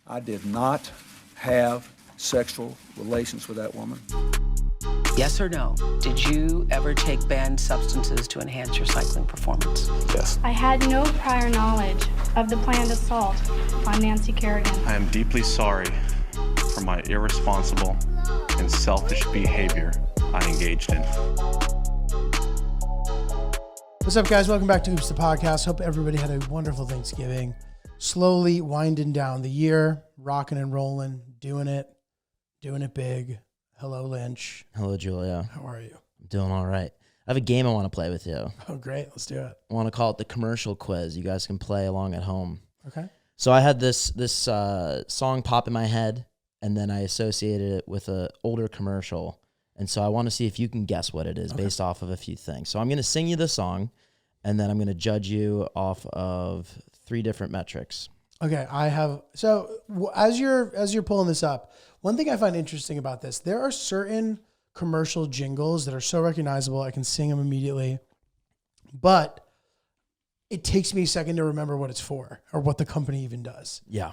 I did not have sexual relations with that woman. Yes or no? Did you ever take banned substances to enhance your cycling performance? Yes. I had no prior knowledge of the planned assault on Nancy Kerrigan. I am deeply sorry for my irresponsible and selfish behavior I engaged in. What's up, guys? Welcome back to Oops the Podcast. Hope everybody had a wonderful Thanksgiving. Slowly winding down the year, rocking and rolling, doing it big. Hello, Lynch. Hello, Giulio. How are you? I'm doing all right. I have a game I want to play with you. Oh, great. Let's do it. I want to call it the commercial quiz. You guys can play along at home. Okay. So I had this song pop in my head, and then I associated it with an older commercial. And so I want to see if you can guess what it is based off of a few things. So I'm going to sing you the song, and then I'm going to judge you off of 3 different metrics. Okay. As you're pulling this up, one thing I find interesting about this, there are certain commercial jingles that are so recognizable. I can sing them immediately, but it takes me a second to remember what it's for or what the company even does. Yeah.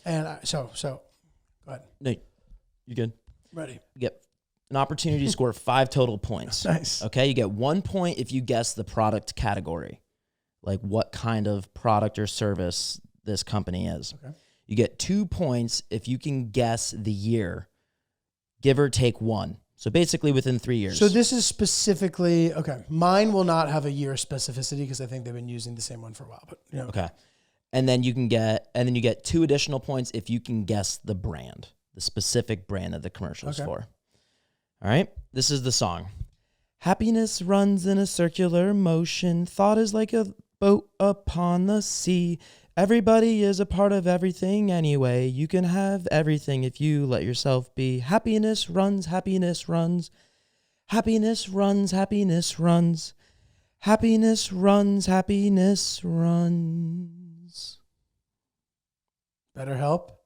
And so go ahead. No, you good? Ready. You get an opportunity to score 5 total points. Nice. Okay. You get 1 point if you guess the product category, like what kind of product or service this company is. Okay. You get 2 points if you can guess the year, give or take 1. So basically within 3 years. So this is specifically, okay, mine will not have a year specificity because I think they've been using the same one for a while, but you know. Okay. And then you get 2 additional points if you can guess the brand, the specific brand that the commercial is for. All right. This is the song. Happiness runs in a circular motion. Thought is like a boat upon the sea. Everybody is a part of everything anyway. You can have everything if you let yourself be. Happiness runs, happiness runs. Happiness runs, happiness runs. Happiness runs, happiness runs. Better help?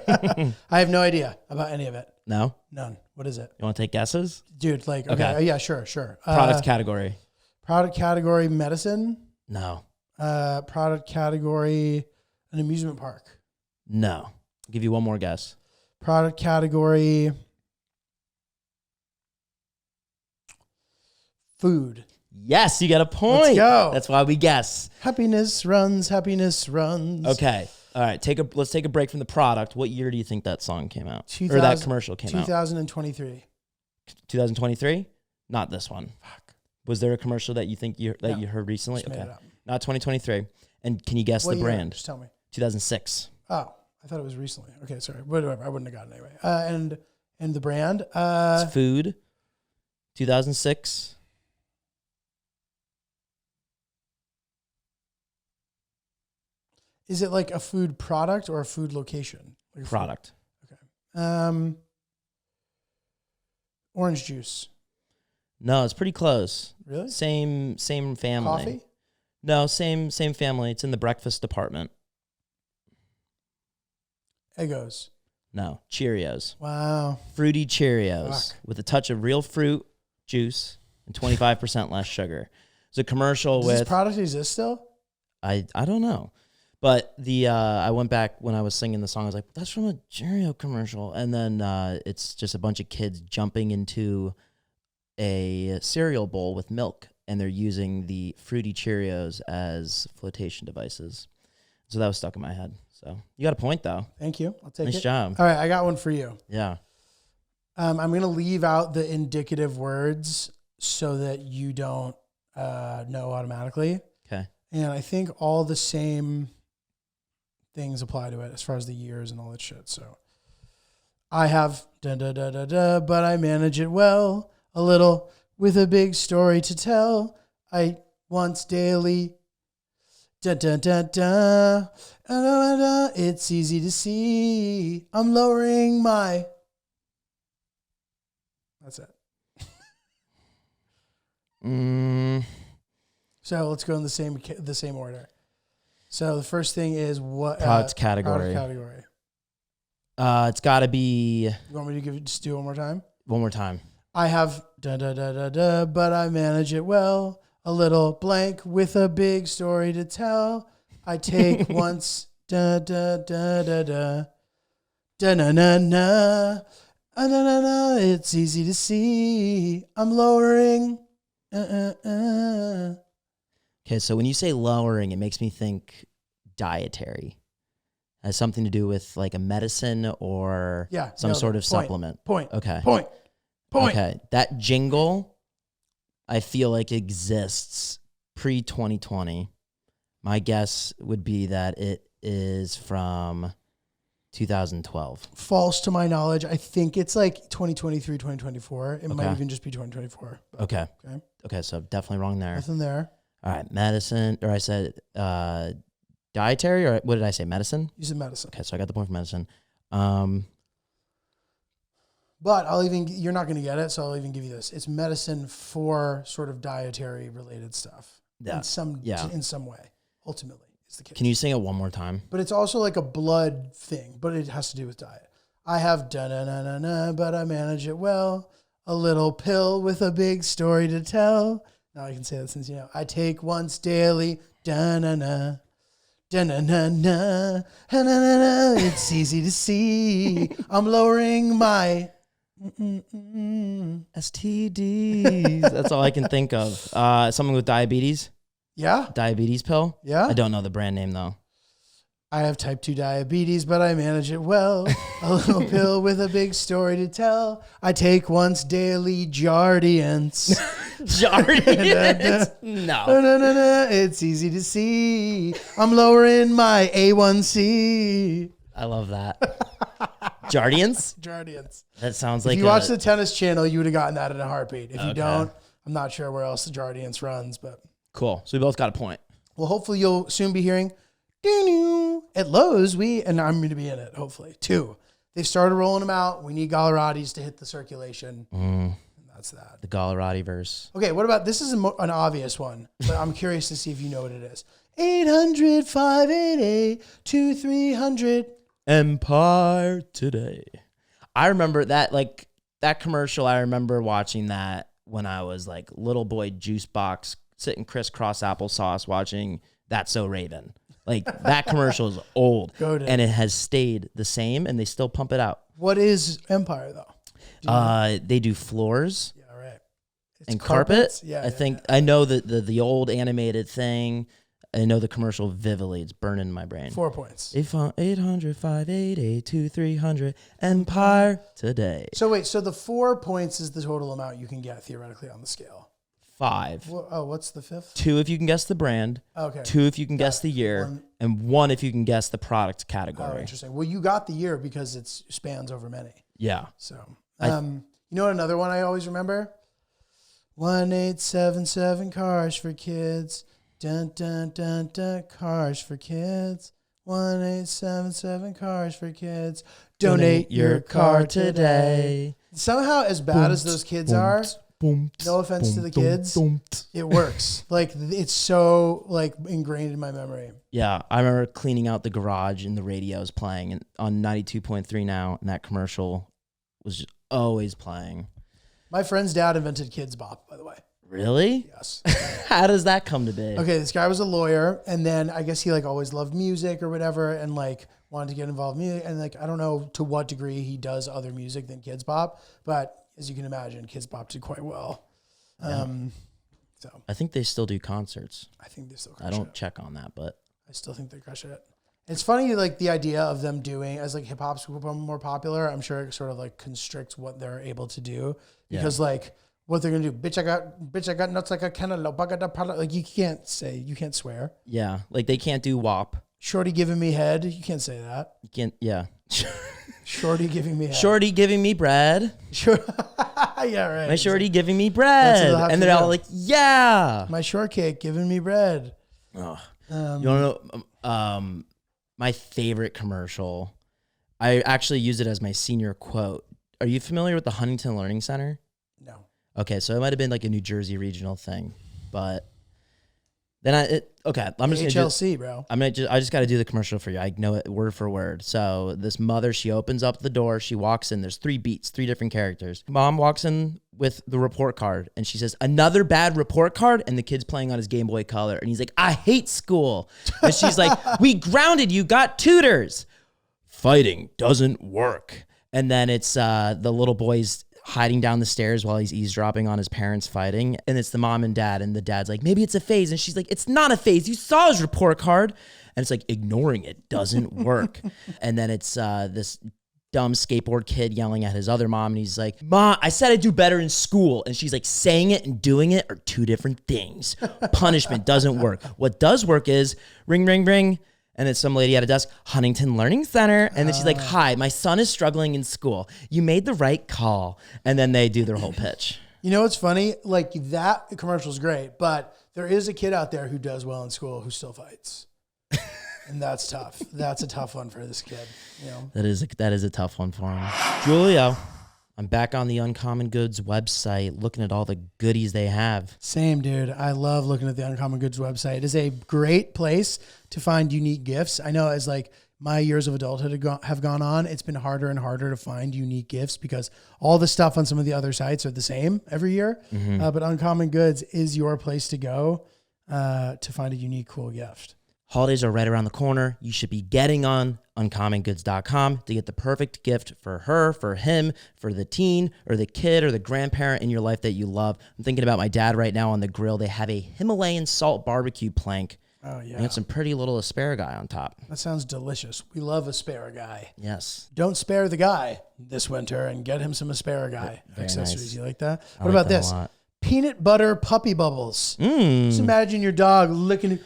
I have no idea about any of it. No? None. What is it? You want to take guesses? Dude, like, Okay. Yeah, sure. Product category. Product category, medicine. No. Product category, an amusement park. No. I'll give you one more guess. Product category, food. Yes, you got a point. Let's go. That's why we guess. Happiness runs, happiness runs. Okay. All right. Let's take a break from the product. What year do you think that song came out? Or that commercial came out? 2023. 2023? Not this one. Fuck. Was there a commercial that you think you heard recently? Just made it up. Not 2023. And can you guess What the year? brand? Just tell me. 2006. Oh, I thought it was recently. Okay, sorry. Whatever. I wouldn't have gotten it anyway. And the brand? It's food. 2006. Is it like a food product or a food location? Like a Product. Food? Okay. Orange juice. No, it's pretty close. Really? Same family. Coffee? No, same family. It's in the breakfast department. Eggos. No, Cheerios. Wow. Fruity Cheerios with a touch of real fruit juice and 25% less sugar. It's a commercial Does with this product exist still? I don't know. But I went back when I was singing the song, I was like, that's from a Cheerio commercial. And then it's just a bunch of kids jumping into a cereal bowl with milk, and they're using the Fruity Cheerios as flotation devices. So that was stuck in my head. So you got a point, though. Thank you. I'll take it. Nice job. All right, I got one for you. Yeah. I'm going to leave out the indicative words so that you don't know automatically. Okay. And I think all the same things apply to it as far as the years and all that shit. So I have but I manage it well, a little with a big story to tell. I once daily it's easy to see. I'm lowering my. That's it. So let's go in the same order. So the first thing is what Product category. Product category. It's got to be. You want me to just do it one more time? One more time. I have but I manage it well. A little blank with a big story to tell. I take once Da da da da da. Da na na na. Na na na. It's easy to see. I'm lowering. Okay, so when you say lowering, it makes me think dietary. Has something to do with like a medicine or some sort of supplement. Point. Okay. Point. Okay. That jingle, I feel like exists pre-2020. My guess would be that it is from 2012. False to my knowledge. I think it's like 2023, 2024. It might even just be 2024. Okay. Okay, so definitely wrong there. Nothing there. All right, medicine, or I said dietary, or what did I say, medicine? You said medicine. Okay, so I got the point for medicine. But you're not going to get it, so I'll even give you this. It's medicine for sort of dietary related stuff. Yeah. In some way, ultimately, is the case. Can you sing it one more time? But it's also like a blood thing, but it has to do with diet. I have da-na-na-na-na, but I manage it well. A little pill with a big story to tell. Now I can say that since, I take once daily, da-na-na, da-na-na-na, da-na-na-na. It's easy to see. I'm lowering my STDs. That's all I can think of. Something with diabetes? Yeah. Diabetes pill? Yeah. I don't know the brand name, though. I have type 2 diabetes, but I manage it well. A little pill with a big story to tell. I take once daily Jardiance. Jardiance? No. It's easy to see. I'm lowering my A1C. I love that. Jardiance? Jardiance. That sounds like if you watch the tennis channel, you would have gotten that in a heartbeat. If you don't, I'm not sure where else the Jardiance runs, but. Cool. So we both got a point. Well, hopefully you'll soon be hearing at Lowe's, and I'm going to be in it, hopefully, 2. They've started rolling them out. We need Galleratis to hit the circulation. And that's that. The Gallerati verse. Okay, what about, this is an obvious one, but I'm curious to see if you know what it is. 800-588-2300. Empire Today. I remember that, like, that commercial. I remember watching that when I was like little boy juice box, sitting crisscross applesauce watching That's So Raven. Like, that commercial is old, and it has stayed the same, and they still pump it out. What is Empire, though? They do floors. Yeah, right. And carpet. Yeah, I think I know the old animated thing. I know the commercial vividly. It's burning in my brain. 4 points. 800-588-2300. Empire Today. So wait, so the 4 points is the total amount you can get theoretically on the scale. 5. What's the 5th? 2 if you can guess the brand. Okay. 2 if you can guess the year. And 1 if you can guess the product category. Oh, interesting. Well, you got the year because it spans over many. Yeah. So, you know what another one I always remember? 1877 cars for kids. Dun, dun, dun, dun, cars for kids. 1877 cars for kids. Donate your car today. Somehow, as bad as those kids are, no offense to the kids, it works. Like, it's so like ingrained in my memory. Yeah, I remember cleaning out the garage and the radio was playing on 92.3 now, and that commercial was just always playing. My friend's dad invented Kids Bop, by the way. Really? Yes. How does that come to be? Okay, this guy was a lawyer, and then I guess he like always loved music or whatever, and like wanted to get involved in music, and like I don't know to what degree he does other music than Kids Bop, but as you can imagine, Kids Bop did quite well. Yeah. So I think they still do concerts. I think they still crush I don't it. check on that, but I still think they crush it. It's funny, like the idea of them doing as like hip hop's become more popular. I'm sure it sort of like constricts what they're able to do because like what they're gonna do, bitch, I got nuts like a cantaloupe. Like you can't swear. Yeah, like they can't do WAP. Shorty giving me head, you can't say that. You can't. Yeah. Shorty giving me head. Shorty giving me bread. Sure. Yeah, right. My shorty giving me bread, and they're all like, "Yeah." My shortcake giving me bread. Oh. You want to know my favorite commercial? I actually use it as my senior quote. Are you familiar with the Huntington Learning Center? No. Okay, so it might have been like a New Jersey regional thing, but Then I'm just gonna HLC, bro. I just got to do the commercial for you. I know it word for word. So this mother, she opens up the door. She walks in. There's 3 beats, 3 different characters. Mom walks in with the report card, and she says, "Another bad report card." And the kid's playing on his Game Boy Color, and he's like, "I hate school." And she's like, "We grounded you. Got tutors. Fighting doesn't work." And then it's the little boy's hiding down the stairs while he's eavesdropping on his parents fighting. And it's the mom and dad. And the dad's like, "Maybe it's a phase." And she's like, "It's not a phase. You saw his report card." And it's like, ignoring it doesn't work. And then it's this dumb skateboard kid yelling at his other mom. And he's like, "Ma, I said I'd do better in school." And she's like, "Saying it and doing it are 2 different things. Punishment doesn't work. What does work is ring, ring, ring. And it's some lady at a desk, "Huntington Learning Center." And then she's like, "Hi, my son is struggling in school. You made the right call." And then they do their whole pitch. You know what's funny? Like that commercial is great, but there is a kid out there who does well in school who still fights. And that's tough. That's a tough one for this kid. You know? That is a tough one for him. Giulio, I'm back on the Uncommon Goods website looking at all the goodies they have. Same, dude. I love looking at the Uncommon Goods website. It is a great place to find unique gifts. I know as like my years of adulthood have gone on, it's been harder and harder to find unique gifts because all the stuff on some of the other sites are the same every year. But Uncommon Goods is your place to go to find a unique, cool gift. Holidays are right around the corner. You should be getting on uncommongoods.com to get the perfect gift for her, for him, for the teen or the kid or the grandparent in your life that you love. I'm thinking about my dad right now on the grill. They have a Himalayan salt barbecue plank. Oh, yeah. And got some pretty little asparagus on top. That sounds delicious. We love asparagus. Yes. Don't spare the guy this winter and get him some asparagus accessories. Nice. You like that? I What like about that a this? lot. Peanut butter puppy bubbles. Just imagine your dog licking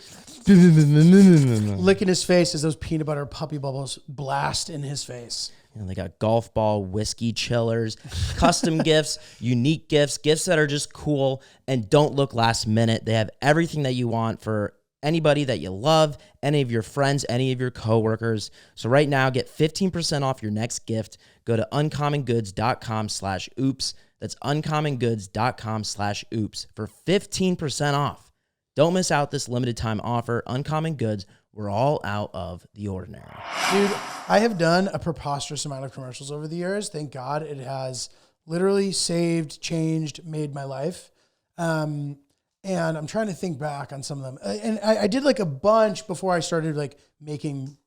his face as those peanut butter puppy bubbles blast in his face. You know, they got golf ball, whiskey chillers, custom gifts, unique gifts, gifts that are just cool and don't look last minute. They have everything that you want for anybody that you love, any of your friends, any of your coworkers. So right now, get 15% off your next gift. Go to uncommongoods.com/oops. That's uncommongoods.com/oops for 15% off. Don't miss out this limited time offer. Uncommon Goods, we're all out of the ordinary. Dude, I have done a preposterous amount of commercials over the years. Thank God it has literally saved, changed, made my life. And I'm trying to think back on some of them. And I did like a bunch before I started like making,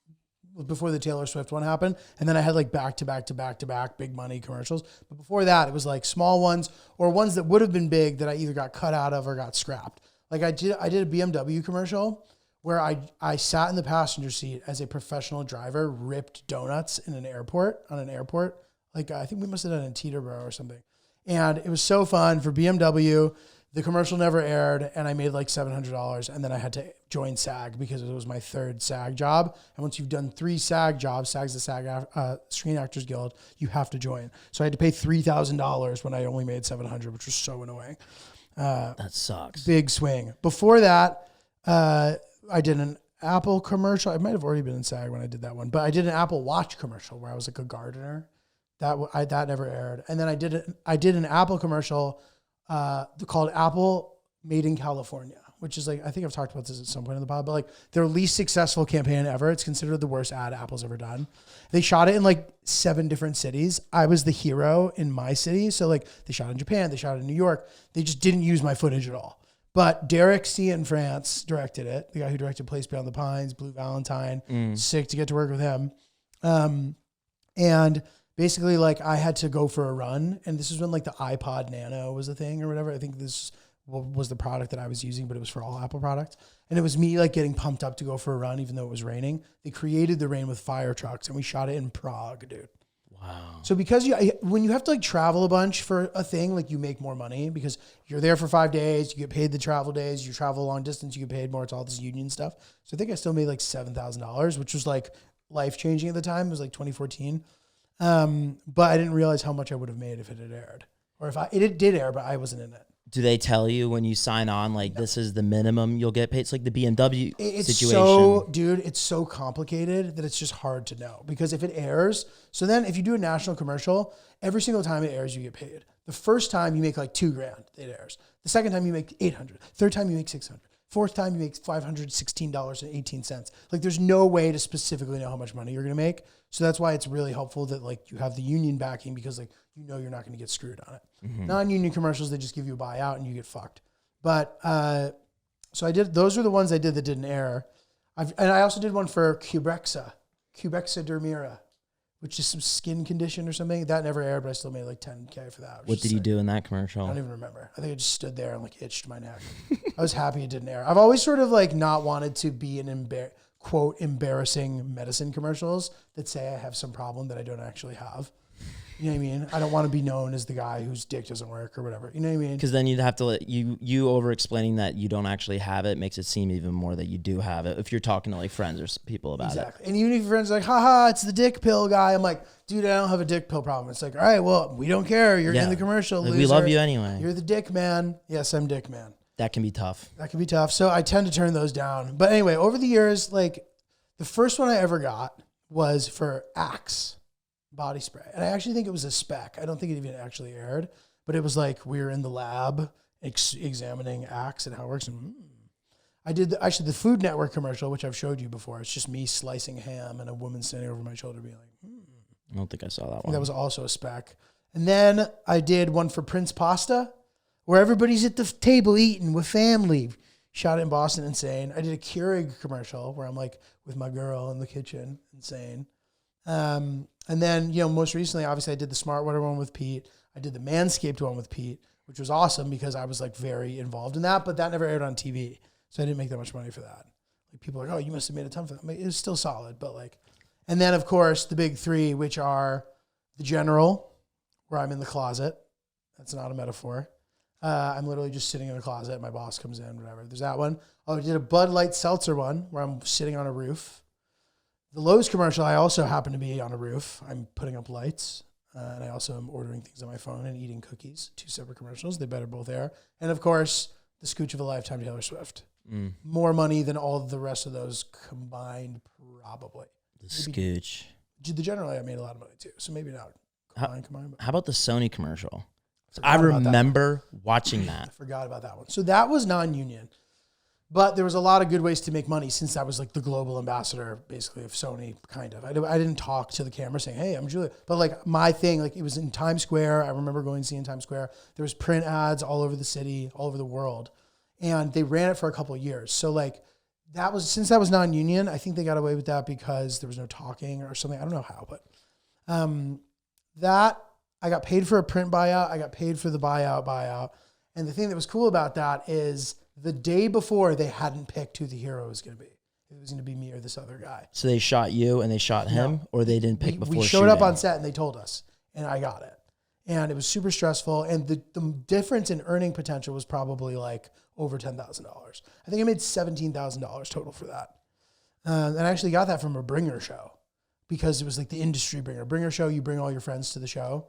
before the Taylor Swift one happened. And then I had like back to back big money commercials. But before that, it was like small ones or ones that would have been big that I either got cut out of or got scrapped. Like I did a BMW commercial where I sat in the passenger seat as a professional driver, ripped donuts in an airport, on an airport. Like I think we must have done it in Teterboro or something. And it was so fun for BMW. The commercial never aired and I made like $700. And then I had to join SAG because it was my 3rd SAG job. And once you've done 3 SAG jobs, SAG's the SAG Screen Actors Guild, you have to join. So I had to pay $3,000 when I only made $700, which was so annoying. That sucks. Big swing. Before that, I did an Apple commercial. I might have already been in SAG when I did that one, but I did an Apple Watch commercial where I was like a gardener. That never aired. And then I did an Apple commercial called Apple Made in California, which is like, I think I've talked about this at some point in the pod, but like their least successful campaign ever. It's considered the worst ad Apple's ever done. They shot it in like 7 different cities. I was the hero in my city. So like they shot in Japan, they shot in New York. They just didn't use my footage at all. But Derek C. in France directed it. The guy who directed Place Beyond the Pines, Blue Valentine. Sick to get to work with him. And basically like I had to go for a run. And this is when like the iPod Nano was a thing or whatever. I think this was the product that I was using, but it was for all Apple products. And it was me like getting pumped up to go for a run, even though it was raining. They created the rain with fire trucks and we shot it in Prague, dude. Wow. So because when you have to like travel a bunch for a thing, like you make more money because you're there for 5 days, you get paid the travel days, you travel a long distance, you get paid more. It's all this union stuff. So I think I still made like $7,000, which was like life-changing at the time. It was like 2014. But I didn't realize how much I would have made if it had aired. Or if it did air, but I wasn't in it. Do they tell you when you sign on, like, this is the minimum you'll get paid? It's like the BMW situation. So, dude, it's so complicated that it's just hard to know. Because if it airs, so then if you do a national commercial, every single time it airs, you get paid. The first time you make like $2,000, it airs. The second time you make $800. Third time you make $600. Fourth time you make $516.18. Like there's no way to specifically know how much money you're going to make. So that's why it's really helpful that like you have the union backing because like, you know, you're not going to get screwed on it. Non-union commercials, they just give you a buyout and you get fucked. But, so those are the ones I did that didn't air. And I also did one for Qbrexza Dermira, which is some skin condition or something. That never aired, but I still made like $10K for that. What did you do in that commercial? I don't even remember. I think I just stood there and like itched my neck. I was happy it didn't air. I've always sort of like not wanted to be in quote embarrassing medicine commercials that say I have some problem that I don't actually have. You know what I mean? I don't want to be known as the guy whose dick doesn't work or whatever. You know what I mean? Because then you'd have to let you over explaining that you don't actually have it makes it seem even more that you do have it if you're talking to like friends or people about it. And even if your friends are like, haha, it's the dick pill guy. I'm like, dude, I don't have a dick pill problem. It's like, all right, well, we don't care. You're in the commercial. Like, we love you anyway. You're the dick man. Yes, I'm dick man. That can be tough. That can be tough. So I tend to turn those down. But anyway, over the years, like the first one I ever got was for Axe body spray. And I actually think it was a spec. I don't think it even actually aired, but it was like we were in the lab examining Axe and how it works. And I did the Food Network commercial, which I've showed you before. It's just me slicing ham and a woman standing over my shoulder being like, I don't think I saw that one. That was also a spec. And then I did one for Prince Pasta, where everybody's at the table eating with family. Shot it in Boston, insane. I did a Keurig commercial where I'm like with my girl in the kitchen, insane. And then, you know, most recently, obviously I did the Smart Water one with Pete. I did the Manscaped one with Pete, which was awesome because I was like very involved in that, but that never aired on TV. So I didn't make that much money for that. Like people are like, oh, you must have made a ton for that. I mean, it was still solid, but like, and then of course the big three, which are the General, where I'm in the closet. That's not a metaphor. I'm literally just sitting in a closet. My boss comes in, whatever. There's that one. Oh, I did a Bud Light Seltzer one where I'm sitting on a roof. The Lowe's commercial, I also happen to be on a roof. I'm putting up lights, and I also am ordering things on my phone and eating cookies. 2 separate commercials. They better both air. And of course, the Scooch of a Lifetime, Taylor Swift. More money than all of the rest of those combined, probably. The Scooch. The General, I made a lot of money too, so maybe not combined. How about the Sony commercial? I remember watching that. I forgot about that one. So that was non-union. But there was a lot of good ways to make money since I was like the global ambassador, basically, of Sony, kind of. I didn't talk to the camera saying, hey, I'm Giulio. But like my thing, like it was in Times Square. I remember going to see in Times Square. There was print ads all over the city, all over the world. And they ran it for a couple of years. So like since that was non-union, I think they got away with that because there was no talking or something. I don't know how, but that I got paid for a print buyout. I got paid for the buyout. And the thing that was cool about that is the day before they hadn't picked who the hero was going to be. It was going to be me or this other guy. So they shot you and they shot him, or they didn't pick before we showed up on set and they told us, and I got it. And it was super stressful. And the difference in earning potential was probably like over $10,000. I think I made $17,000 total for that. And I actually got that from a bringer show because it was like the industry bringer show. You bring all your friends to the show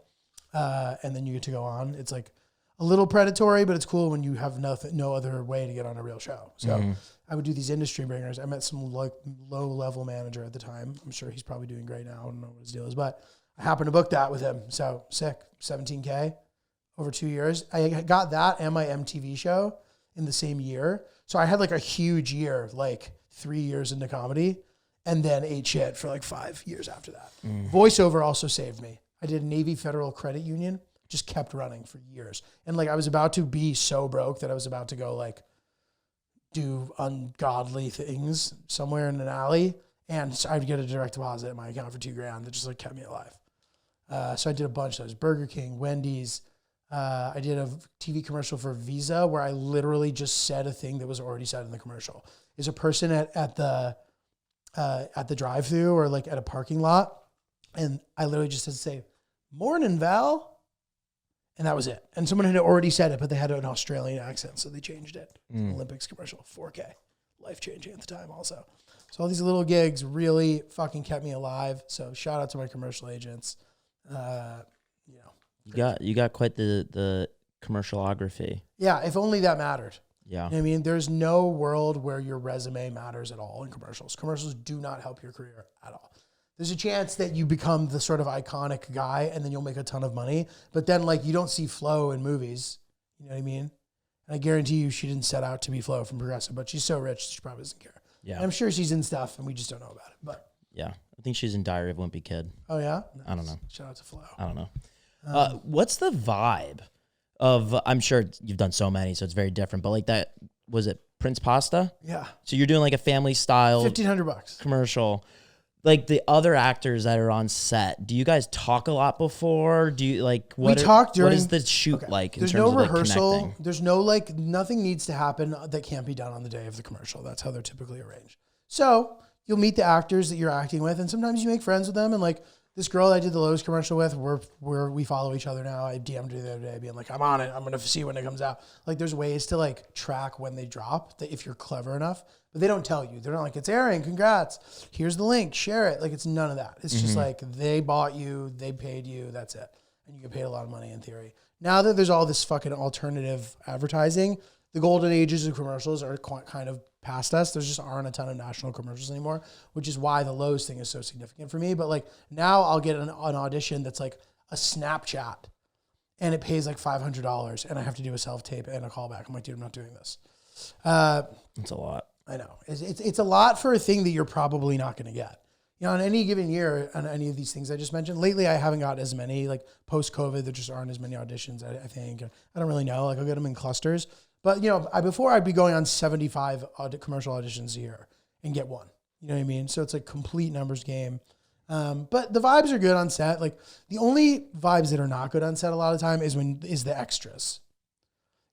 and then you get to go on. It's like a little predatory, but it's cool when you have no other way to get on a real show. So I would do these industry bringers. I met some like low level manager at the time. I'm sure he's probably doing great now. I don't know what his deal is, but I happened to book that with him. So sick, $17K over 2 years. I got that and my MTV show in the same year. So I had like a huge year, like 3 years into comedy, and then ate shit for like 5 years after that. Voiceover also saved me. I did Navy Federal Credit Union, just kept running for years. And like I was about to be so broke that I was about to go like do ungodly things somewhere in an alley. And so I'd get a direct deposit in my account for $2,000 that just like kept me alive. So I did a bunch of those. Burger King, Wendy's. I did a TV commercial for Visa where I literally just said a thing that was already said in the commercial. Is a person at the drive-thru or like at a parking lot, and I literally just had to say, "Morning, Val," and that was it. And someone had already said it, but they had an Australian accent, so they changed it. Olympics commercial, 4K, life-changing at the time, also. So all these little gigs really fucking kept me alive. So shout out to my commercial agents. You got quite the commercialography. Yeah, if only that mattered. Yeah. You know what I mean, there's no world where your resume matters at all in commercials. Commercials do not help your career at all. There's a chance that you become the sort of iconic guy and then you'll make a ton of money. But then like you don't see flow in movies. You know what I mean? And I guarantee you she didn't set out to be Flo from Progressive, but she's so rich, she probably doesn't care. Yeah. And I'm sure she's in stuff and we just don't know about it. But Yeah. I think she's in Diary of a Wimpy Kid. oh yeah? I don't know. Shout out to Flo. I don't know. What's the vibe of, I'm sure you've done so many, so it's very different, but like that, was it Prince Pasta? Yeah. So you're doing like a family style $1,500. commercial. Like the other actors that are on set, do you guys talk a lot before? Do you like what? Talk during. What is the shoot like? There's in terms no of, like, rehearsal. connecting? There's no like nothing needs to happen that can't be done on the day of the commercial. That's how they're typically arranged. So you'll meet the actors that you're acting with, and sometimes you make friends with them. And like this girl I did the Lowe's commercial with, we follow each other now. I DM'd her the other day, being like, I'm on it. I'm gonna see when it comes out. Like there's ways to like track when they drop that if you're clever enough. But they don't tell you. They're not like, it's airing, congrats. Here's the link, share it. Like it's none of that. It's just like they bought you, they paid you, that's it. And you get paid a lot of money in theory. Now that there's all this fucking alternative advertising, the golden ages of commercials are kind of past us. There just aren't a ton of national commercials anymore, which is why the Lowe's thing is so significant for me. But like now I'll get an audition that's like a Snapchat and it pays like $500 and I have to do a self-tape and a callback. I'm like, dude, I'm not doing this. It's a lot. I know. It's a lot for a thing that you're probably not going to get. You know, on any given year, on any of these things I just mentioned, lately I haven't got as many, like post-COVID, there just aren't as many auditions, I think. I don't really know. Like I'll get them in clusters. But, you know, before I'd be going on 75 commercial auditions a year and get one. You know what I mean? So it's like complete numbers game. But the vibes are good on set. Like the only vibes that are not good on set a lot of time is the extras.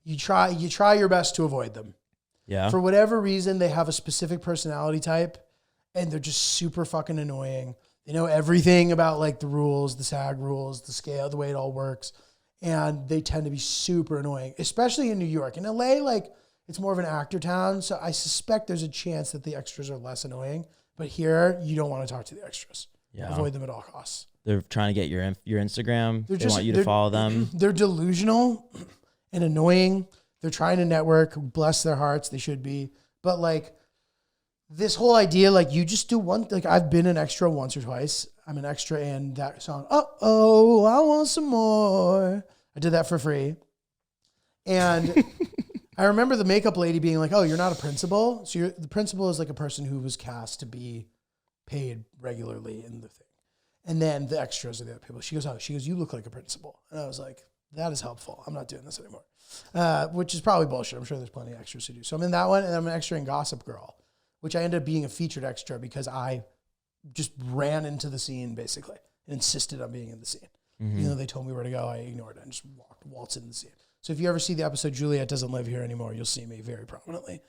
You try your best to avoid them. Yeah. For whatever reason, they have a specific personality type and they're just super fucking annoying. They know everything about like the rules, the SAG rules, the scale, the way it all works. And they tend to be super annoying, especially in New York. In LA, like it's more of an actor town. So I suspect there's a chance that the extras are less annoying. But here, you don't want to talk to the extras. Yeah. Avoid them at all costs. They're trying to get your Instagram. They want you to they're- follow them. They're delusional and annoying. They're trying to network, bless their hearts. They should be. But like this whole idea, like you just do one, like I've been an extra once or twice. I'm an extra in that song. Oh, I want some more. I did that for free. And I remember the makeup lady being like, oh, you're not a principal. So the principal is like a person who was cast to be paid regularly in the thing. And then the extras are the other people. She goes, you look like a principal. And I was like, that is helpful. I'm not doing this anymore. Which is probably bullshit. I'm sure there's plenty of extras to do. So I'm in that one, and I'm an extra in Gossip Girl, which I ended up being a featured extra because I just ran into the scene, basically, and insisted on being in the scene. Even though they told me where to go, I ignored it and just waltzed in the scene. So if you ever see the episode Juliet Doesn't Live Here Anymore, you'll see me very prominently.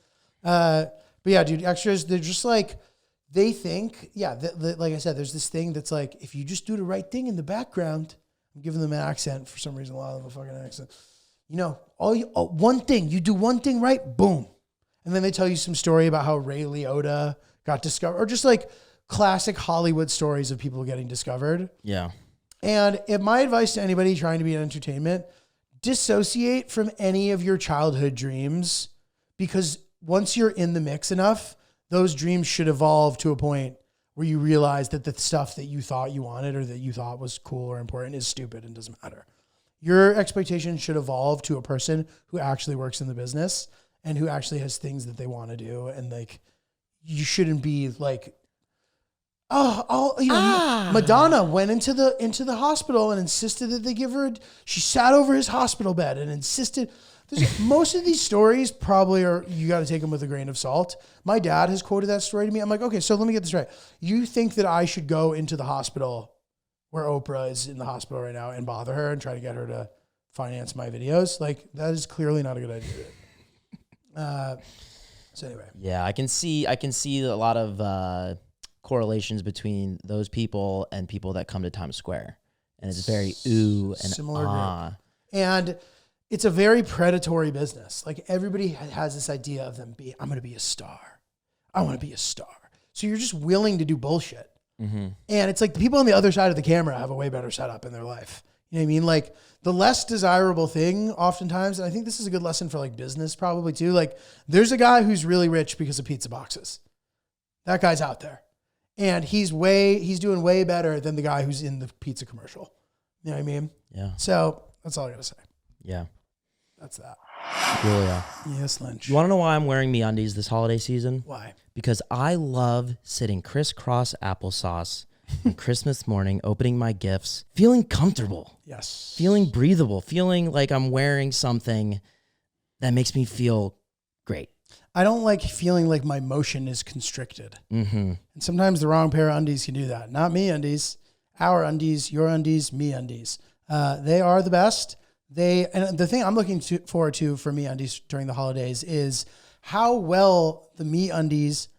But yeah, dude, extras, they're just like, they think, like I said, there's this thing that's like, if you just do the right thing in the background, I'm giving them an accent for some reason, a lot of them a fucking accent. You know, one thing, you do one thing right, boom. And then they tell you some story about how Ray Liotta got discovered, or just like classic Hollywood stories of people getting discovered. Yeah. And if my advice to anybody trying to be in entertainment, dissociate from any of your childhood dreams, because once you're in the mix enough, those dreams should evolve to a point where you realize that the stuff that you thought you wanted or that you thought was cool or important is stupid and doesn't matter. Your expectations should evolve to a person who actually works in the business and who actually has things that they want to do. And like, you shouldn't be like, Madonna went into the hospital and insisted that they give her, she sat over his hospital bed and insisted. Most of these stories probably are, you got to take them with a grain of salt. My dad has quoted that story to me. I'm like, okay, so let me get this right. You think that I should go into the hospital where Oprah is in the hospital right now and bother her and try to get her to finance my videos? Like, that is clearly not a good idea. So anyway. Yeah, I can see a lot of correlations between those people and people that come to Times Square. And it's very ooh and Similar ah. group. And it's a very predatory business. Like everybody has this idea of them being, I'm going to be a star. I want to be a star. So you're just willing to do bullshit. Mm-hmm. And it's like the people on the other side of the camera have a way better setup in their life. You know what I mean? Like the less desirable thing oftentimes, and I think this is a good lesson for like business probably too. Like there's a guy who's really rich because of pizza boxes. That guy's out there. And he's doing way better than the guy who's in the pizza commercial. You know what I mean? Yeah. So that's all I got to say. Yeah. That's that. Julia, Yes, Lynch. you want to know why I'm wearing MeUndies this holiday season? Why? Because I love sitting crisscross applesauce on Christmas morning, opening my gifts, feeling comfortable, Yes. feeling breathable, feeling like I'm wearing something that makes me feel great. I don't like feeling like my motion is constricted. Mm-hmm. And sometimes the wrong pair of undies can do that. Not me undies, our undies, your undies, me undies. They are the best. And the thing I'm looking forward to for me undies during the holidays is how well the me undies,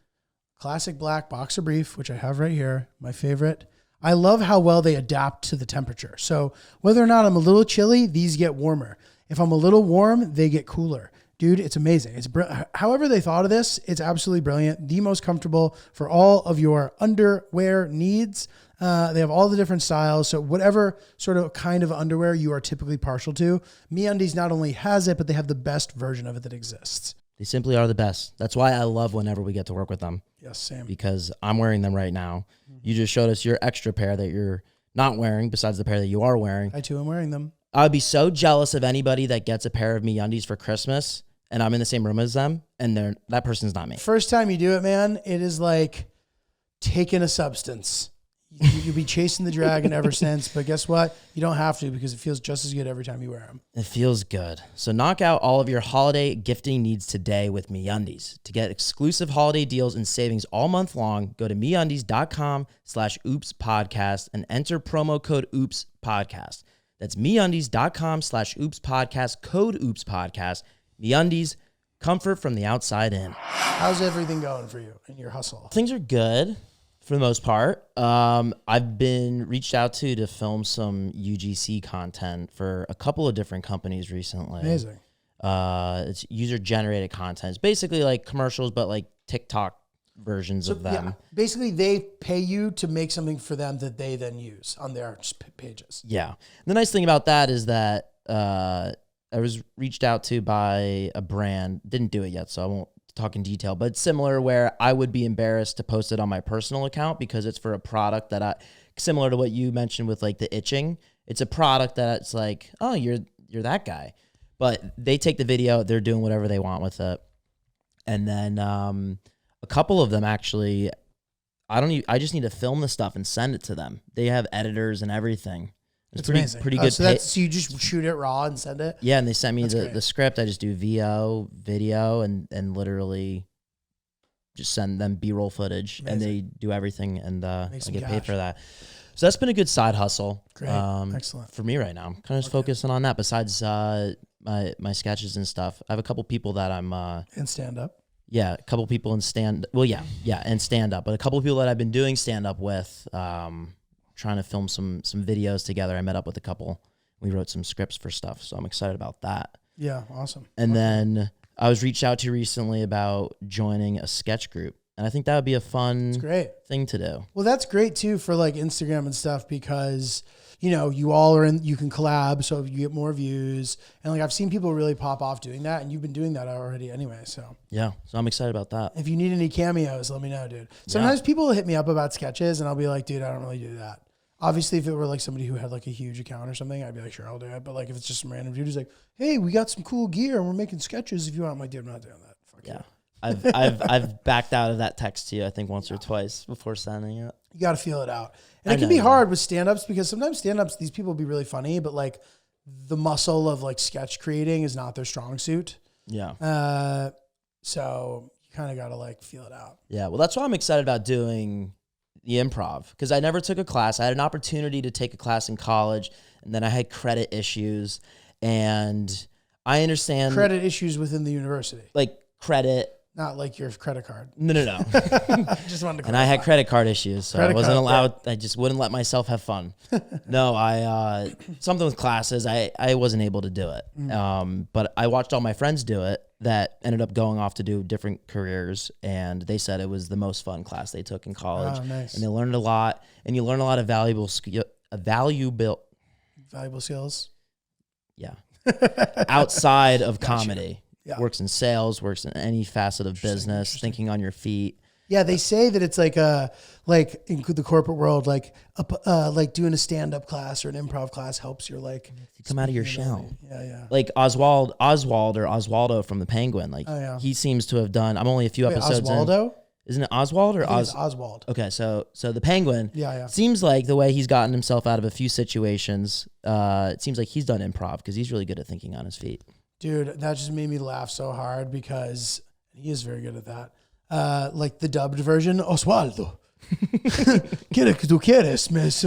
classic black boxer brief, which I have right here, my favorite. I love how well they adapt to the temperature. So whether or not I'm a little chilly, these get warmer. If I'm a little warm, they get cooler. Dude, it's amazing. However they thought of this, it's absolutely brilliant. The most comfortable for all of your underwear needs. They have all the different styles. So whatever sort of kind of underwear you are typically partial to, MeUndies not only has it, but they have the best version of it that exists. They simply are the best. That's why I love whenever we get to work with them. Yes, same. Because I'm wearing them right now. You just showed us your extra pair that you're not wearing besides the pair that you are wearing. I too am wearing them. I would be so jealous of anybody that gets a pair of MeUndies for Christmas and I'm in the same room as them and that person's not me. First time you do it, man, it is like taking a substance. You'll be chasing the dragon ever since, but guess what? You don't have to because it feels just as good every time you wear them. It feels good. So knock out all of your holiday gifting needs today with MeUndies. To get exclusive holiday deals and savings all month long, go to MeUndies.com/OopsPodcast and enter promo code OopsPodcast. That's MeUndies.com/OopsPodcast, code OopsPodcast. MeUndies, comfort from the outside in. How's everything going for you in your hustle? Things are good for the most part. I've been reached out to film some UGC content for a couple of different companies recently. Amazing. It's user-generated content. It's basically like commercials, but like TikTok versions of them. Yeah, basically, they pay you to make something for them that they then use on their pages. Yeah. The nice thing about that is that I was reached out to by a brand. Didn't do it yet, so I won't talk in detail. But it's similar where I would be embarrassed to post it on my personal account because it's for a product that similar to what you mentioned with like the itching. It's a product that it's like, oh, you're that guy. But they take the video, they're doing whatever they want with it. And then a couple of them actually, I just need to film the stuff and send it to them. They have editors and everything. It's amazing. Pretty good. So you just shoot it raw and send it? Yeah, and they sent me That's the script. I just do VO, video, and literally just send them B-roll footage. Amazing. And they do everything, and I get paid cash. for that. So that's been a good side hustle. Great. Excellent. For me right now. I'm kind of just focusing on that besides my sketches and stuff. I have a couple people that I'm... and stand up. Yeah, a couple people in stand... Well, yeah, and stand up. But a couple people that I've been doing stand up with... trying to film some videos together. I met up with a couple. We wrote some scripts for stuff, so I'm excited about that. Yeah, awesome. And then I was reached out to recently about joining a sketch group, and I think that would be a fun thing to do. Well, that's great too for like Instagram and stuff because you all are in. You can collab, so you get more views. And like I've seen people really pop off doing that, and you've been doing that already anyway. So yeah, so I'm excited about that. If you need any cameos, let me know, dude. Sometimes people hit me up about sketches, and I'll be like, dude, I don't really do that. Obviously, if it were like somebody who had like a huge account or something, I'd be like, sure, I'll do it. But like if it's just some random dude who's like, hey, we got some cool gear and we're making sketches if you want, I'm like, dude, I'm not doing that. Fuck yeah. You. I've backed out of that text to you, I think once or twice before sending it. You got to feel it out. And it can be hard with stand-ups because sometimes stand-ups, these people be really funny, but like the muscle of like sketch creating is not their strong suit. Yeah. So you kind of got to like feel it out. Yeah. Well, that's why I'm excited about doing the improv because I never took a class. I had an opportunity to take a class in college, and then I had credit issues, and I understand credit issues within the university, like credit, not like your credit card. No. Just wanted to. And I had credit card issues, so I wasn't allowed. I just wouldn't let myself have fun. No, I something with classes. I wasn't able to do it. But I watched all my friends do it that ended up going off to do different careers, and they said it was the most fun class they took in college. Oh, nice. And they learned a lot, and you learn a lot of valuable skills. Yeah. Outside of comedy. Yeah. Works in sales, works in any facet of business, thinking on your feet. Yeah, they say that it's like like in the corporate world, like doing a stand-up class or an improv class helps your like You come out of your speaking shell. ability. Yeah. Like Oswaldo from The Penguin. Like he seems to have done. I'm only a few Wait, episodes in. Oswaldo? Isn't it Oswald or I think it's Oswald. Okay, so The Penguin. Yeah. Seems like the way he's gotten himself out of a few situations. It seems like he's done improv because he's really good at thinking on his feet. Dude, that just made me laugh so hard because he is very good at that. Like the dubbed version, Oswaldo. ¿Qué tú quieres, miss?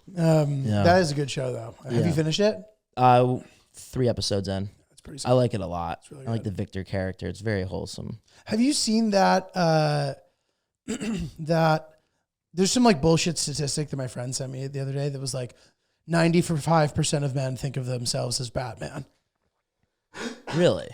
That is a good show, though. Have you finished it? 3 episodes in. That's pretty I solid. like it a lot. Really I like good. the Victor character. It's very wholesome. Have you seen that? That there's some like bullshit statistic that my friend sent me the other day that was like 95% of men think of themselves as Batman. Really?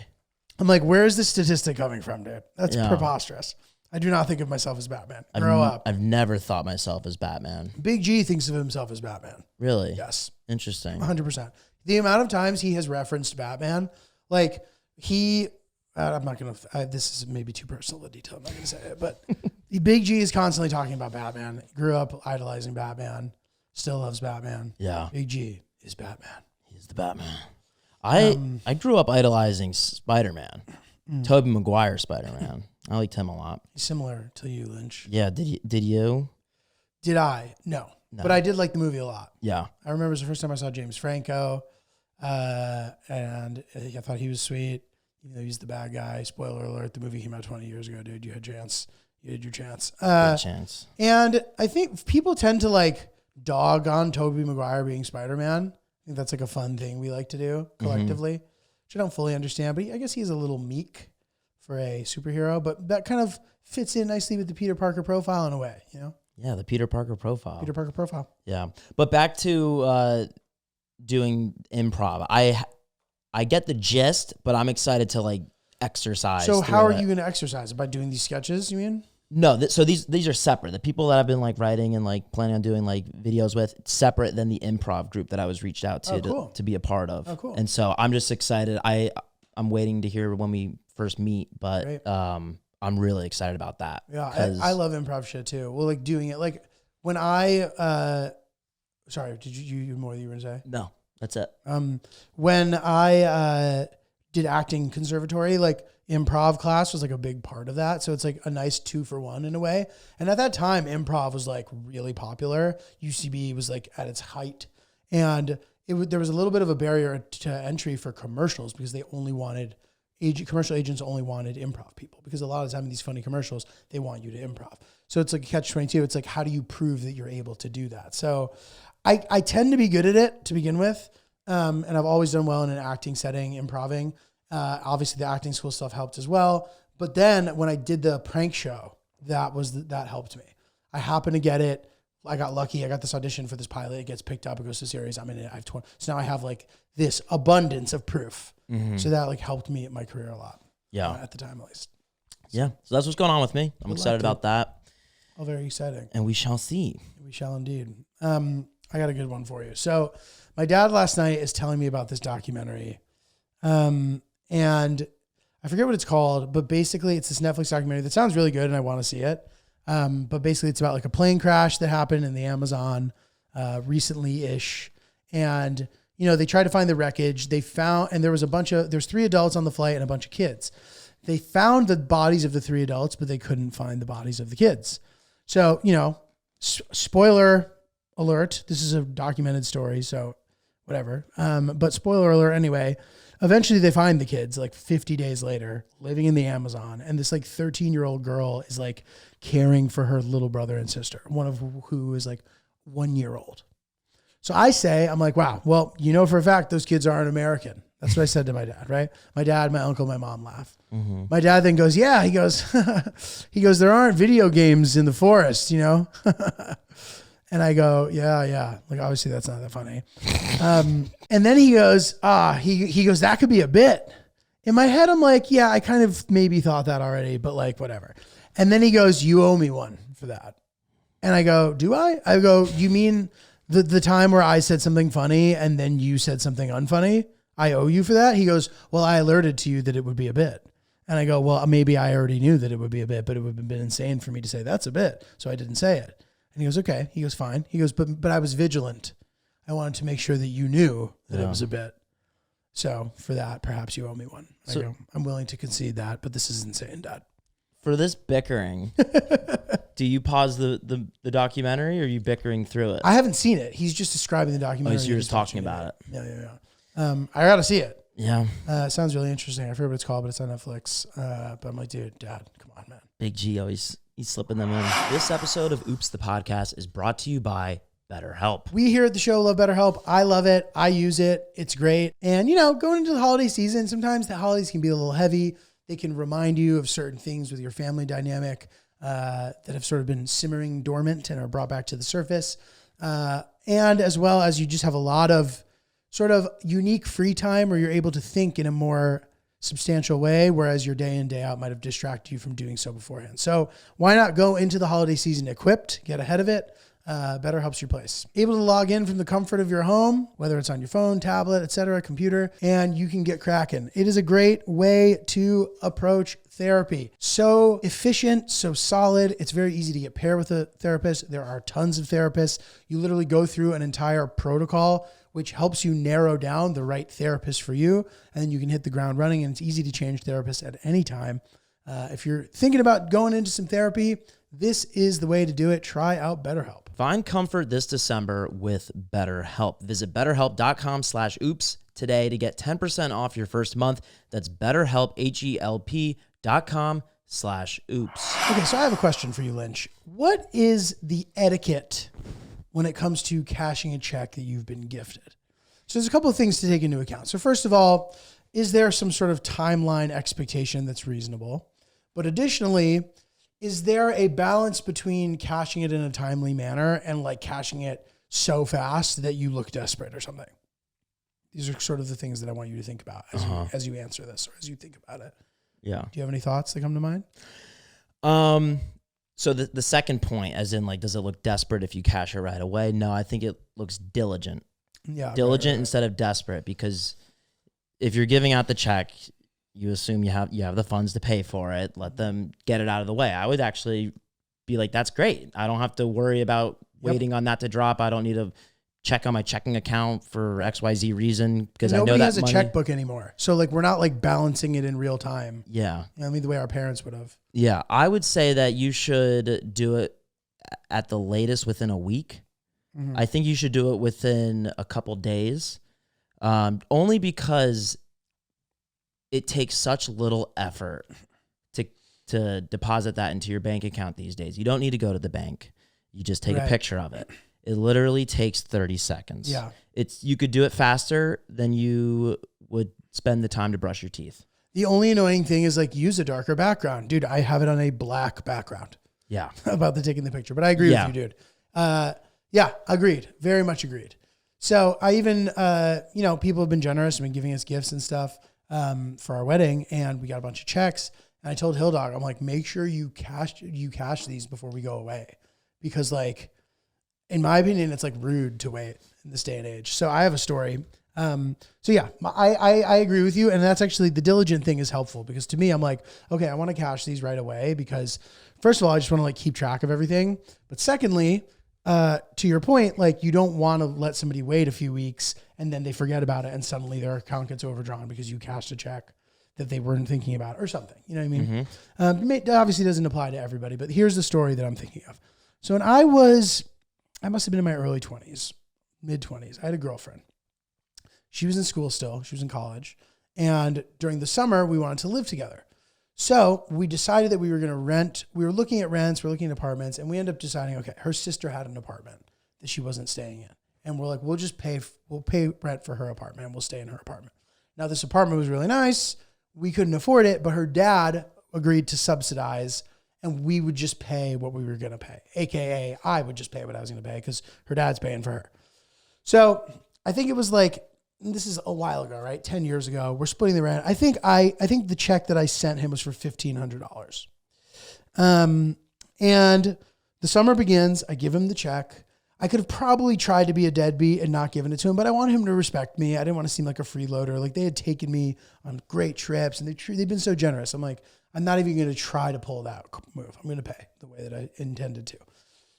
I'm like, where is this statistic coming from, dude? That's Yeah. preposterous. I do not think of myself as Batman. Grow up. I've never thought myself as Batman. Big G thinks of himself as Batman. Really? Yes. Interesting. 100%. The amount of times he has referenced Batman, like I'm not going to, this is maybe too personal a detail. I'm not going to say it, but Big G is constantly talking about Batman. Grew up idolizing Batman, still loves Batman. Yeah. Big G is Batman. He's the Batman. I grew up idolizing Spider-Man. Tobey Maguire Spider-Man. I liked him a lot. He's similar to you, Lynch. Yeah, did you? Did I? No. But I did like the movie a lot. Yeah. I remember it was the first time I saw James Franco, and I thought he was sweet. Even though he's the bad guy. Spoiler alert, the movie came out 20 years ago, dude. You had chance. You had your chance. Good chance. And I think people tend to like dog on Tobey Maguire being Spider-Man. I think that's like a fun thing we like to do collectively, which I don't fully understand, but I guess he's a little meek for a superhero, but that kind of fits in nicely with the Peter Parker profile in a way, you know? Yeah, the Peter Parker profile. Peter Parker profile. Yeah. But back to doing improv. I get the gist, but I'm excited to like exercise. So how through are it. you going to exercise? By doing these sketches, you mean? No, so these are separate. The people that I've been like writing and like planning on doing like videos with, separate than the improv group that I was reached out to to be a part of. Oh, cool. And so I'm just excited. I'm waiting to hear when we first meet, but Great. I'm really excited about that. Yeah, I love improv shit too. Well, like doing it, like when sorry, did you more you were gonna say? No, that's it. When I did acting conservatory, like improv class was like a big part of that. So it's like a nice 2-for-1 in a way. And at that time, improv was like really popular. UCB was like at its height, and there was a little bit of a barrier to entry for commercials because they only wanted commercial agents only wanted improv people, because a lot of the time in these funny commercials, they want you to improv. So it's like a catch-22. It's like, how do you prove that you're able to do that? So I tend to be good at it to begin with. And I've always done well in an acting setting, improving. Obviously the acting school stuff helped as well. But then when I did the prank show, that helped me. I happened to get it. I got lucky. I got this audition for this pilot. It gets picked up. It goes to series. I'm in it. So now I have like this abundance of proof. So that like helped me at my career a lot. Yeah. At the time, at least. Yeah. So that's what's going on with me. I'm Good excited luck, about that. Oh, very exciting. And we shall see. We shall indeed. I got a good one for you. So my dad last night is telling me about this documentary. And I forget what it's called, but basically it's this Netflix documentary that sounds really good and I want to see it. But basically it's about like a plane crash that happened in the Amazon recently-ish. And, you know, they tried to find the wreckage. They found, and there's 3 adults on the flight and a bunch of kids. They found the bodies of the 3 adults, but they couldn't find the bodies of the kids. So, you know, spoiler alert, this is a documented story, so whatever. But spoiler alert anyway, eventually they find the kids like 50 days later living in the Amazon. And this like 13-year-old girl is like caring for her little brother and sister, one of who is like 1 year old. So I'm like, wow, well, you know, for a fact, those kids aren't American. That's what I said to my dad, right? My dad, my uncle, my mom laugh. Mm-hmm. My dad then goes, yeah, he goes, there aren't video games in the forest, you know? And I go, yeah. Like, obviously that's not that funny. And then he goes, he goes, that could be a bit. In my head, I'm like, yeah, I kind of maybe thought that already, but like, whatever. And then he goes, you owe me one for that. And I go, do I? I go, you mean the time where I said something funny and then you said something unfunny? I owe you for that? He goes, well, I alerted to you that it would be a bit. And I go, well, maybe I already knew that it would be a bit, but it would have been insane for me to say that's a bit. So I didn't say it. And he goes, okay. He goes, fine. He goes, but I was vigilant. I wanted to make sure that you knew that it was a bit. So for that, perhaps you owe me one. I go, I'm willing to concede that, but this is insane, Dad. For this bickering, do you pause the documentary or are you bickering through it? I haven't seen it. He's just describing the documentary. So you're just talking about it. Yeah. I got to see it. Yeah. It sounds really interesting. I forget what it's called, but it's on Netflix. But I'm like, dude, Dad, come on, man. Big G always, he's slipping them in. This episode of Oops, the podcast is brought to you by BetterHelp. We here at the show love BetterHelp. I love it. I use it. It's great. And, going into the holiday season, sometimes the holidays can be a little heavy. They can remind you of certain things with your family dynamic that have sort of been simmering dormant and are brought back to the surface. And as well as you just have a lot of sort of unique free time where you're able to think in a more substantial way, whereas your day in, day out might have distracted you from doing so beforehand. So why not go into the holiday season equipped, get ahead of it? BetterHelp's your place. Able to log in from the comfort of your home, whether it's on your phone, tablet, etc., computer, and you can get cracking. It is a great way to approach therapy. So efficient, so solid. It's very easy to get paired with a therapist. There are tons of therapists. You literally go through an entire protocol which helps you narrow down the right therapist for you, and then you can hit the ground running, and it's easy to change therapists at any time. If you're thinking about going into some therapy, this is the way to do it. Try out BetterHelp. Find comfort this December with BetterHelp. Visit BetterHelp.com/oops today to get 10% off your first month. That's BetterHelp, HELP.com/oops. Okay, so I have a question for you, Lynch. What is the etiquette when it comes to cashing a check that you've been gifted? So there's a couple of things to take into account. So first of all, is there some sort of timeline expectation that's reasonable? But additionally, is there a balance between cashing it in a timely manner and like cashing it so fast that you look desperate or something? These are sort of the things that I want you to think about as you answer this or as you think about it. Yeah. Do you have any thoughts that come to mind? So the second point, as in like, does it look desperate if you cash it right away? No, I think it looks diligent. Yeah. Diligent instead of desperate, because if you're giving out the check, you assume you have the funds to pay for it. Let them get it out of the way. I would actually be like, that's great. I don't have to worry about waiting on that to drop. I don't need to check on my checking account for XYZ reason because I know that nobody has a money, checkbook anymore. So like we're not like balancing it in real time. Yeah. I mean, the way our parents would have. Yeah. I would say that you should do it at the latest within a week. Mm-hmm. I think you should do it within a couple days, only because it takes such little effort to deposit that into your bank account these days. You don't need to go to the bank. You just take a picture of it. It literally takes 30 seconds. Yeah. You could do it faster than you would spend the time to brush your teeth. The only annoying thing is like use a darker background. Dude, I have it on a black background. Yeah. About the taking the picture. But I agree with you, dude. Yeah, agreed. Very much agreed. So I even, people have been generous and been giving us gifts and stuff for our wedding, and we got a bunch of checks. And I told Hill Dog, I'm like, make sure you cash these before we go away. Because like, in my opinion, it's like rude to wait in this day and age. So I have a story. I agree with you. And that's actually the diligent thing is helpful because to me, I'm like, okay, I want to cash these right away because first of all, I just want to like keep track of everything. But secondly, to your point, like you don't want to let somebody wait a few weeks and then they forget about it and suddenly their account gets overdrawn because you cashed a check that they weren't thinking about or something. You know what I mean? Mm-hmm. It obviously doesn't apply to everybody, but here's the story that I'm thinking of. So when I must have been in my early 20s, mid 20s. I had a girlfriend. She was in school still. She was in college. And during the summer, we wanted to live together. So we decided that we were going to rent. We were looking at rents. We were looking at apartments. And we ended up deciding, okay, her sister had an apartment that she wasn't staying in. And we're like, we'll pay rent for her apartment and we'll stay in her apartment. Now this apartment was really nice. We couldn't afford it, but her dad agreed to subsidize and we would just pay what we were going to pay. AKA I would just pay what I was going to pay because her dad's paying for her. So I think it was like, this is a while ago, right? 10 years ago. We're splitting the rent. I think the check that I sent him was for $1,500. And the summer begins. I give him the check. I could have probably tried to be a deadbeat and not given it to him, but I wanted him to respect me. I didn't want to seem like a freeloader. Like they had taken me on great trips and they've been so generous. I'm like, I'm not even going to try to pull that move. I'm going to pay the way that I intended to.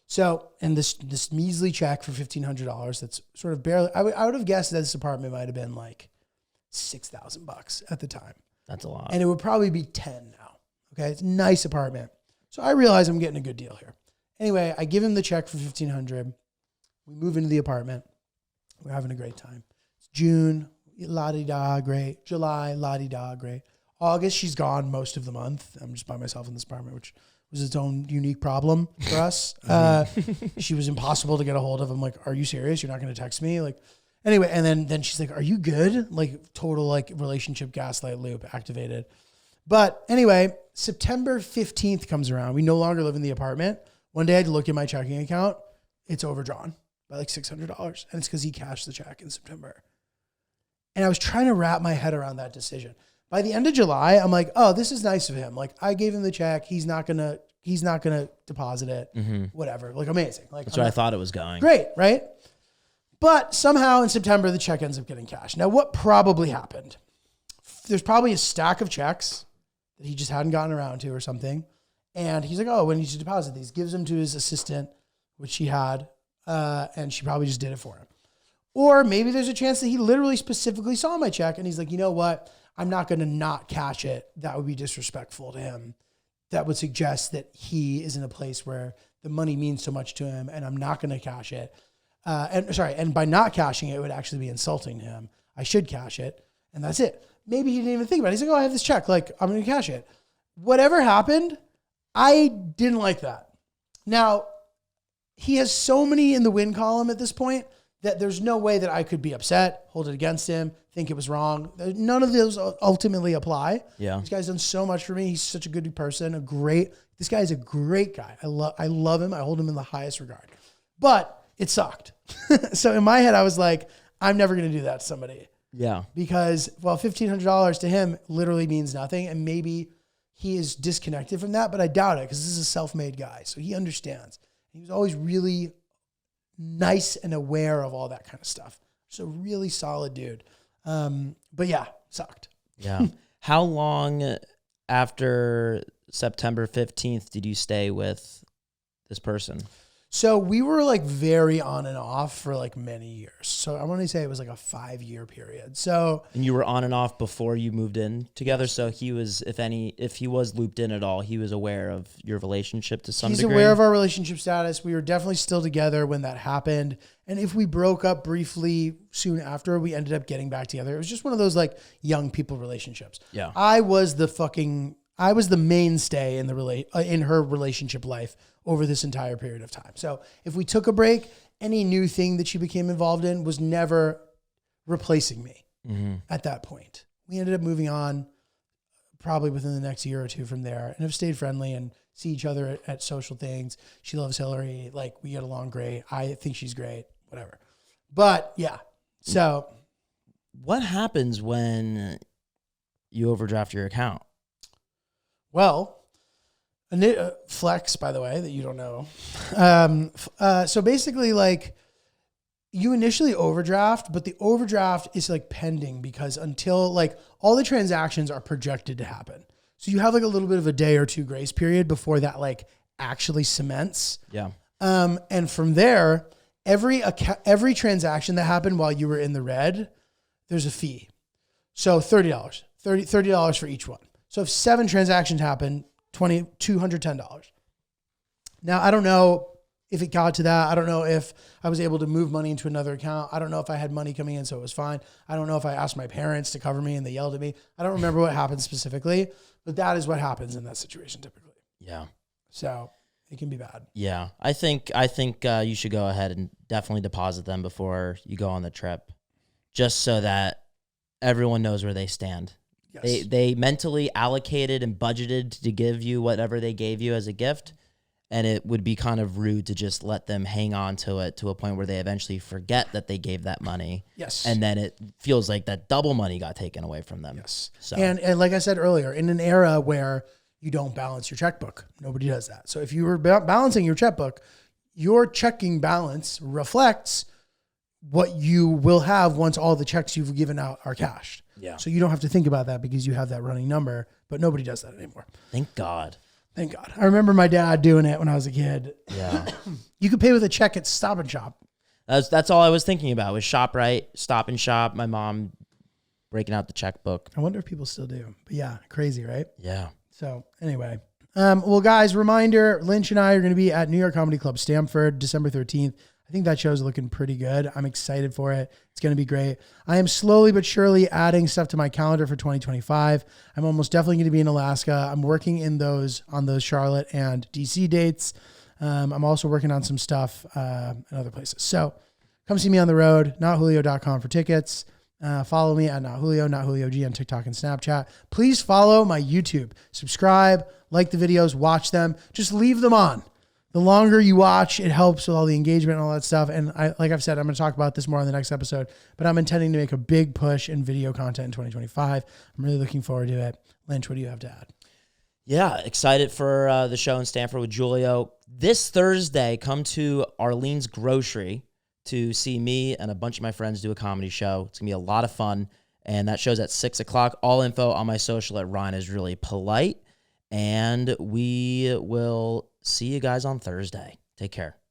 So, and this measly check for $1,500, that's sort of barely, I would have guessed that this apartment might have been like $6,000 at the time. That's a lot. And it would probably be 10 now. Okay. It's a nice apartment. So I realize I'm getting a good deal here. Anyway, I give him the check for $1,500. We move into the apartment. We're having a great time. It's June, la-di-da, great. July, la-di-da, great. August, she's gone most of the month. I'm just by myself in this apartment, which was its own unique problem for us. She was impossible to get a hold of. I'm like, are you serious? You're not going to text me? Like, anyway, and then she's like, are you good? Like total like relationship gaslight loop activated. But anyway, September 15th comes around. We no longer live in the apartment. One day I had to look at my checking account. It's overdrawn by like $600. And it's because he cashed the check in September. And I was trying to wrap my head around that decision. By the end of July, I'm like, oh, this is nice of him. Like I gave him the check. He's not gonna deposit it. Whatever. Like amazing. Like That's where I thought it was going. Great, right? But somehow in September, the check ends up getting cashed. Now, what probably happened? There's probably a stack of checks that he just hadn't gotten around to or something. And he's like, oh, when you should deposit these, gives them to his assistant, which he had, and she probably just did it for him. Or maybe there's a chance that he literally specifically saw my check and he's like, you know what? I'm not going to not cash it. That would be disrespectful to him. That would suggest that he is in a place where the money means so much to him and I'm not going to cash it. And by not cashing it, it would actually be insulting to him. I should cash it. And that's it. Maybe he didn't even think about it. He's like, oh, I have this check. Like, I'm going to cash it. Whatever happened, I didn't like that. Now, he has so many in the win column at this point that there's no way that I could be upset, hold it against him, think it was wrong. None of those ultimately apply. Yeah. This guy's done so much for me. He's such a good person, this guy is a great guy. I love him. I hold him in the highest regard. But it sucked. So in my head, I was like, I'm never going to do that to somebody. Yeah. Because, well, $1,500 to him literally means nothing. And maybe he is disconnected from that, but I doubt it because this is a self-made guy. So he understands. He was always really nice and aware of all that kind of stuff. So really solid dude. But yeah, sucked. Yeah. How long after September 15th did you stay with this person? So we were like very on and off for like many years. So I want to say it was like a 5-year period. So And you were on and off before you moved in together. So he was, if he was looped in at all, he was aware of your relationship to some degree. He's aware of our relationship status. We were definitely still together when that happened. And if we broke up briefly soon after, we ended up getting back together. It was just one of those like young people relationships. Yeah. I was the mainstay in in her relationship life over this entire period of time. So if we took a break, any new thing that she became involved in was never replacing me at that point. We ended up moving on probably within the next year or two from there and have stayed friendly and see each other at social things. She loves Hillary. Like we get along great. I think she's great, whatever. But yeah, so. What happens when you overdraft your account? Well, flex, by the way, that you don't know. So basically, like, you initially overdraft, but the overdraft is like pending because until like all the transactions are projected to happen. So you have like a little bit of a day or two grace period before that like actually cements. Yeah. And from there, every transaction that happened while you were in the red, there's a fee. So $30 for each one. So if 7 transactions happen, $210. Now, I don't know if it got to that. I don't know if I was able to move money into another account. I don't know if I had money coming in, so it was fine. I don't know if I asked my parents to cover me and they yelled at me. I don't remember what happened specifically, but that is what happens in that situation typically. Yeah. So it can be bad. Yeah. I think you should go ahead and definitely deposit them before you go on the trip, just so that everyone knows where they stand. Yes. They mentally allocated and budgeted to give you whatever they gave you as a gift, and it would be kind of rude to just let them hang on to it to a point where they eventually forget that they gave that money. Yes. And then it feels like that double money got taken away from them. Yes. So. And like I said earlier, in an era where you don't balance your checkbook, nobody does that. So if you were balancing your checkbook, your checking balance reflects what you will have once all the checks you've given out are cashed. Yeah. So you don't have to think about that because you have that running number, but nobody does that anymore. Thank God. Thank God. I remember my dad doing it when I was a kid. Yeah. You could pay with a check at Stop and Shop. That's all I was thinking about was ShopRite, Stop and Shop. My mom breaking out the checkbook. I wonder if people still do. But yeah, crazy, right? Yeah. So anyway, well, guys, reminder, Lynch and I are going to be at New York Comedy Club Stamford, December 13th. I think that show's looking pretty good. I'm excited for it. It's going to be great. I am slowly but surely adding stuff to my calendar for 2025. I'm almost definitely going to be in Alaska. I'm working on those Charlotte and DC dates. I'm also working on some stuff in other places. So come see me on the road, notjulio.com for tickets. Follow me at notjulio on TikTok and Snapchat. Please follow my YouTube. Subscribe, like the videos, watch them. Just leave them on. The longer you watch, it helps with all the engagement and all that stuff. And like I've said, I'm going to talk about this more on the next episode, but I'm intending to make a big push in video content in 2025. I'm really looking forward to it. Lynch, what do you have to add? Yeah, excited for the show in Stanford with Giulio. This Thursday, come to Arlene's Grocery to see me and a bunch of my friends do a comedy show. It's going to be a lot of fun, and that show's at 6 o'clock. All info on my social at Ryan is really polite, and we will see you guys on Thursday. Take care.